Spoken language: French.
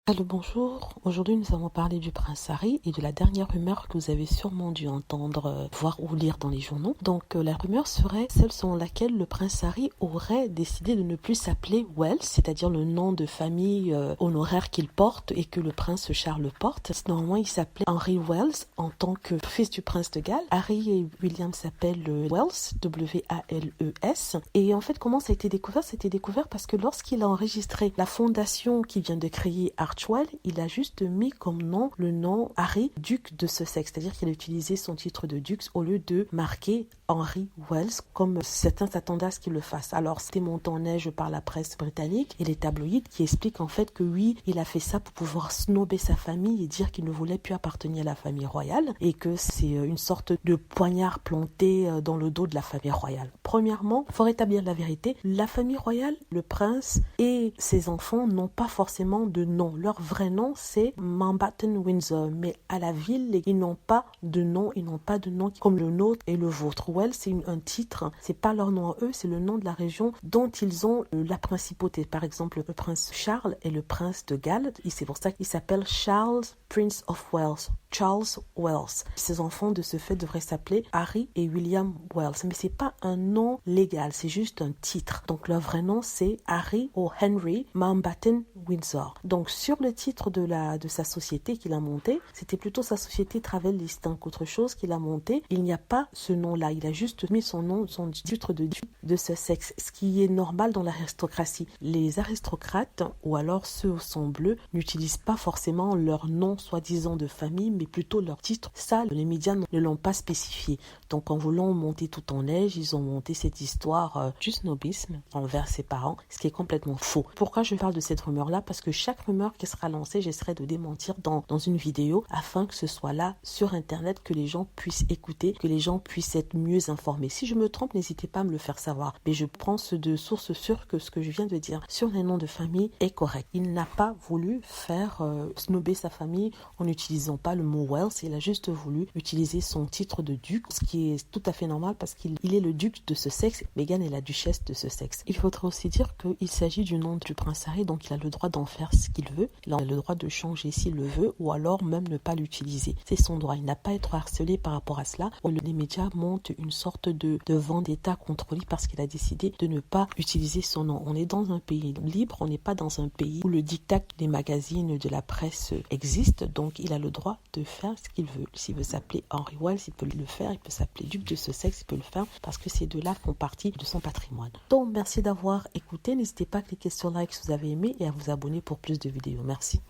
Allô, bonjour. Aujourd'hui, nous allons parler du prince Harry et de la dernière rumeur que vous avez sûrement dû entendre, voir ou lire dans les journaux. Donc, la rumeur serait celle selon laquelle le prince Harry aurait décidé de ne plus s'appeler Wells, c'est-à-dire le nom de famille honoraire qu'il porte et que le prince Charles porte. Normalement, il s'appelait Henry Wells en tant que fils du prince de Galles. Harry et William s'appellent Wells, W-A-L-E-S. Et en fait, comment ça a été découvert? Ça a été découvert parce que lorsqu'il a enregistré la fondation qu'il vient de créer, il a juste mis comme nom le nom Harry, duc de Sussex, c'est-à-dire qu'il a utilisé son titre de duc au lieu de marquer Henry Wells, comme certains s'attendaient à ce qu'il le fasse. Alors, c'était monté en neige par la presse britannique et les tabloïds qui expliquent en fait que oui, il a fait ça pour pouvoir snober sa famille et dire qu'il ne voulait plus appartenir à la famille royale et que c'est une sorte de poignard planté dans le dos de la famille royale. Premièrement, il faut rétablir la vérité. La famille royale, le prince et ses enfants n'ont pas forcément de nom. Leur vrai nom, c'est Mountbatten Windsor. Mais à la ville, ils n'ont pas de nom. Ils n'ont pas de nom comme le nôtre et le vôtre. Wells, c'est un titre. C'est pas leur nom à eux, c'est le nom de la région dont ils ont la principauté. Par exemple, le prince Charles est le prince de Galles. Et c'est pour ça qu'il s'appelle Charles, Prince of Wales. Charles Wells. Ses enfants, de ce fait, devraient s'appeler Harry et William Wells. Mais c'est pas un nom légal, c'est juste un titre. Donc, leur vrai nom, c'est Harry ou Henry Mountbatten Windsor. Donc, sur le titre de sa société qu'il a montée, c'était plutôt sa société Travel Listing qu'autre chose qu'il a monté. Il n'y a pas ce nom-là. Il a juste mis son nom, son titre de duc de Sussex, ce qui est normal dans l'aristocratie. Les aristocrates, ou alors ceux au sang bleu, n'utilisent pas forcément leur nom soi-disant de famille, mais plutôt leur titre. Ça, les médias ne l'ont pas spécifié. Donc, en voulant monter tout en neige, ils ont monté cette histoire du snobisme envers ses parents, ce qui est complètement faux. Pourquoi je parle de cette rumeur-là? Parce que chaque rumeur qui sera lancée, j'essaierai de démentir dans une vidéo afin que ce soit là sur Internet, que les gens puissent écouter, que les gens puissent être mieux informés. Si je me trompe, n'hésitez pas à me le faire savoir. Mais je prends de sources sûres que ce que je viens de dire sur les noms de famille est correct. Il n'a pas voulu faire snober sa famille en n'utilisant pas le mot Wells. Il a juste voulu utiliser son titre de duc, ce qui est tout à fait normal parce qu'il est le duc de Sussex. Meghan est la duchesse de Sussex. Il faudrait aussi dire qu'il s'agit du nom du prince Harry, donc il a le droit d'en faire ce qu'il veut. Il a le droit de changer s'il le veut ou alors même ne pas l'utiliser. C'est son droit. Il n'a pas à être harcelé par rapport à cela. Les médias montent une sorte de vendetta contre lui parce qu'il a décidé de ne pas utiliser son nom. On est dans un pays libre, on n'est pas dans un pays où le diktat des magazines, de la presse existe, donc il a le droit de faire ce qu'il veut. S'il veut s'appeler Henry Wells, il peut le faire. Il peut s'appeler duc de Sussex, il peut le faire parce que ces deux-là font partie de son patrimoine. Donc, merci d'avoir écouté. N'hésitez pas à cliquer sur like si vous avez aimé et à vous abonner pour plus de vidéos. Merci.